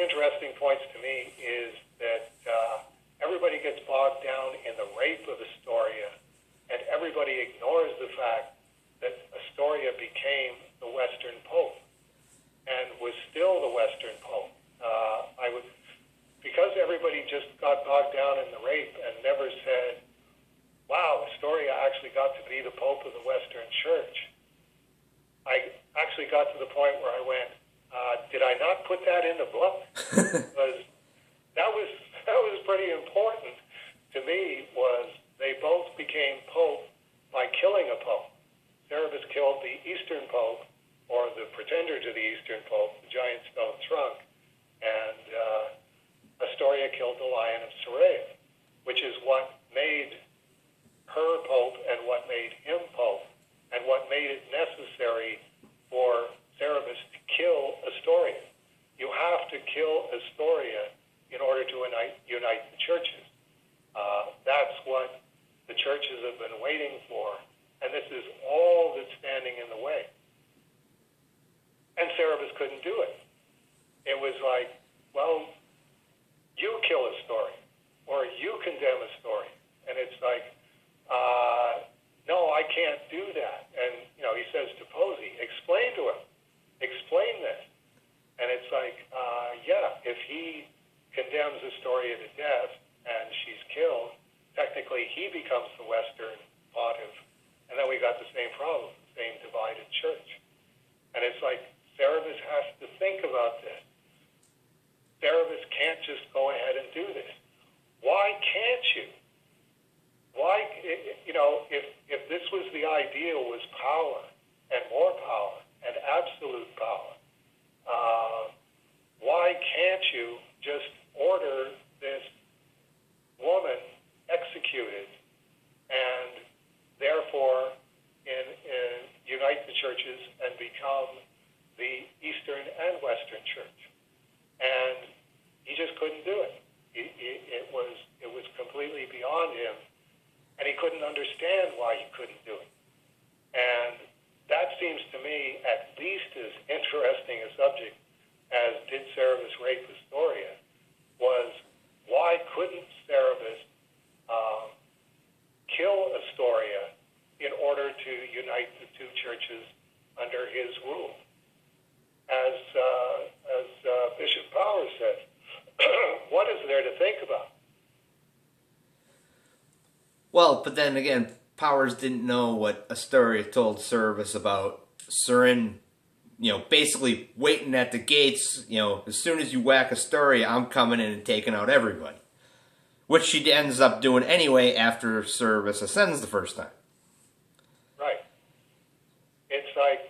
interesting points to me is that everybody gets bogged down in the rape of Astoria, and everybody ignores the fact that Astoria became the Western Pope and was still the Western Pope. Because everybody just got bogged down in the rape and never said, wow, Astoria actually got to be the Pope of the Western Church. I actually got to the point where I went, did I not put that in the book? Because that was pretty important to me, was they both became Pope by killing a Pope. Cerebus killed the Eastern Pope, or the pretender to the Eastern Pope, the giant stone trunk, and Astoria killed the Lion of Soraya, which is what made her Pope and what made him Pope, and what made it necessary for Cerebus to kill Astoria. You have to kill Astoria in order to unite the churches. That's what the churches have been waiting for, and this is all that's standing in the way. And Cerebus couldn't do it. It was like, well, you kill Astoria, or you condemn Astoria. And it's like, no, I can't do that. And, he says to Posey, explain to him. Explain this. And it's like, if he condemns Astoria to death and she's killed, technically he becomes the Western pontiff. And then we got the same problem, the same divided church. And it's like, Cerebus has to think about this. Cerebus can't just go ahead and do this. Why can't you? Why, if this was the ideal, was power and more power and absolute power, why can't you just order this woman executed and therefore unite the churches and become the Eastern and Western Church? And he just couldn't do it. It was completely beyond him, and he couldn't understand why he couldn't do it. And that seems to me at least as interesting a subject as did Cerebus rape Astoria, was why couldn't Cerebus kill Astoria in order to unite the two churches under his rule? As Bishop Powers said, what is there to think about? Well, but then again, Powers didn't know what Astoria told Cerebus about Surin, basically waiting at the gates, as soon as you whack Astoria, I'm coming in and taking out everybody. Which she ends up doing anyway after Cerebus ascends the first time. Right. It's like,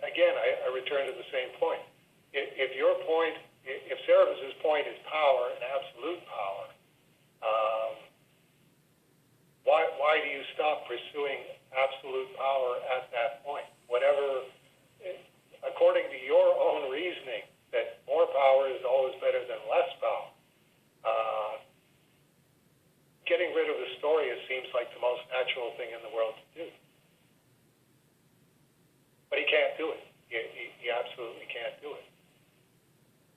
again, I return to the same point. If Cerebus's point is power and absolute power, why do you stop pursuing absolute power at that point? Whatever, according to your own reasoning, that more power is always better than less power. Getting rid of Astoria seems like the most natural thing in the world to do. But he can't do it. He absolutely can't do it.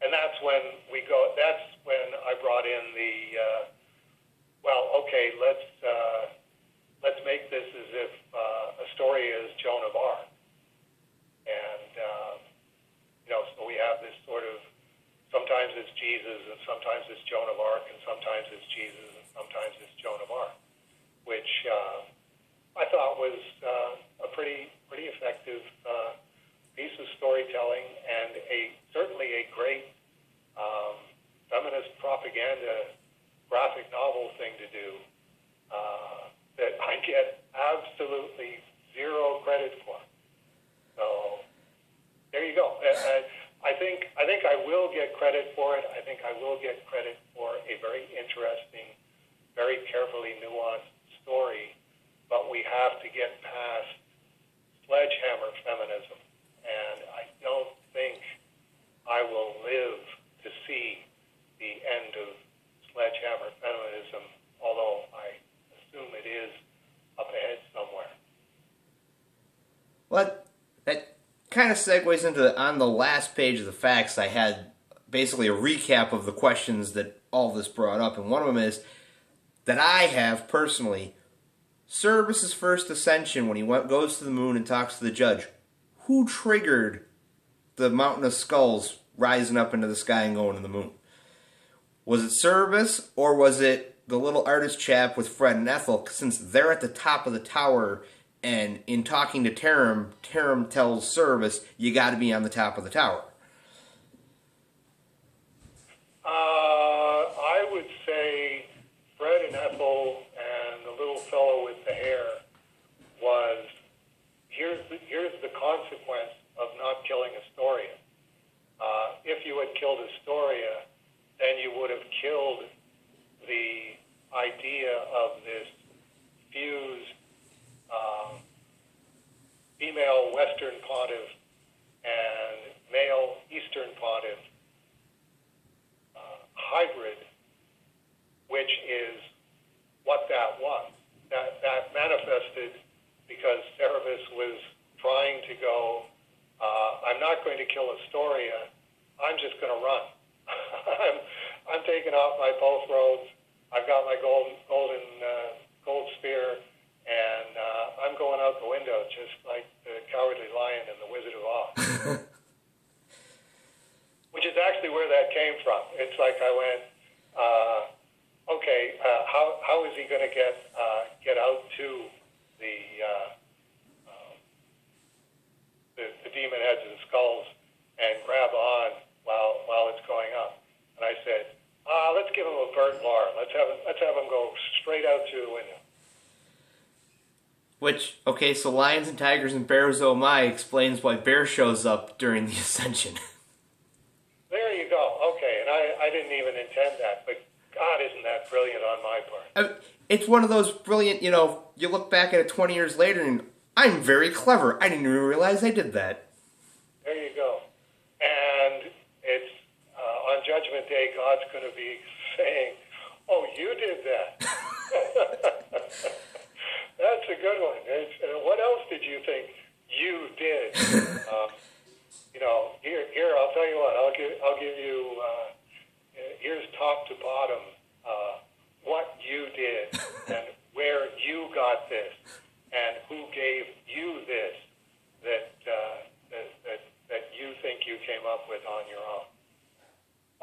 And that's when I brought in the, let's make this as if Astoria is Joan of Arc. And, so we have this sort of, sometimes it's Jesus, and sometimes it's Joan of Arc, and sometimes it's Jesus, and sometimes it's Joan of Arc, which I thought was a pretty effective piece of storytelling, and certainly a great feminist propaganda graphic novel thing to do that I get absolutely zero credit for. So there you go. I think I will get credit for it. I think I will get credit for a very interesting, very carefully nuanced story, but we have to get past sledgehammer feminism. And I don't think I will live to see the end of sledgehammer feminism, although I assume it is up ahead somewhere. Well, that kind of segues into, on the last page of the facts, I had basically a recap of the questions that all this brought up, and one of them is, that I have personally, Service's first ascension when he goes to the moon and talks to the judge, who triggered the mountain of skulls rising up into the sky and going to the moon? Was it Service, or was it the little artist chap with Fred and Ethel, since they're at the top of the tower, and in talking to Tarim tells Service, you got to be on the top of the tower? I would say Fred and Ethel and the little fellow with the hair was, here's the consequence of not killing Astoria. If you had killed Astoria, then you would have killed the idea of this fused female Western pontiff and male Eastern pontiff hybrid, which is what that was. That manifested because Cerebus was trying to go, I'm not going to kill Astoria, I'm just going to run. I'm taking off my both roads. I've got my gold spear, and I'm going out the window, just like the Cowardly Lion and the Wizard of Oz. Which is actually where that came from. It's like I went, okay, how is he going to get out to the demon heads and skulls and grab on while it's going up? And I said, let's give him a Bert Lahr. Let's have him go straight out through the window. Which, okay, so Lions and Tigers and Bears Oh My explains why Bear shows up during the Ascension. There you go. Okay, and I didn't even intend that, but God, isn't that brilliant on my part? It's one of those brilliant, you look back at it 20 years later and I'm very clever. I didn't even realize I did that. There you go. And it's on Judgment Day, God's going to be saying, oh, you did that. That's a good one. What else did you think you did? Here, I'll tell you what. I'll give you. Here's top to bottom what you did and where you got this and who gave you this that you think you came up with on your own.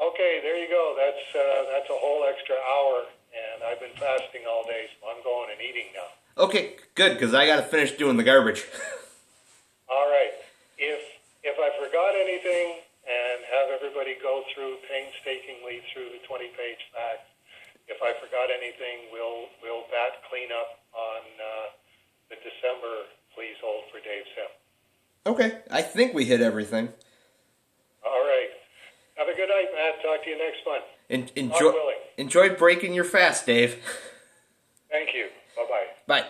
Okay, there you go. That's a whole extra hour, and I've been fasting all day, so I'm going and eating now. Okay, good, because I got to finish doing the garbage. All right. If I forgot anything, and have everybody go through painstakingly through the 20-page facts, if I forgot anything, we'll bat clean up on the December Please Hold for Dave's Hymn. Okay, I think we hit everything. All right. Have a good night, Matt. Talk to you next month. Enjoy breaking your fast, Dave. Thank you. Bye-bye. Bye.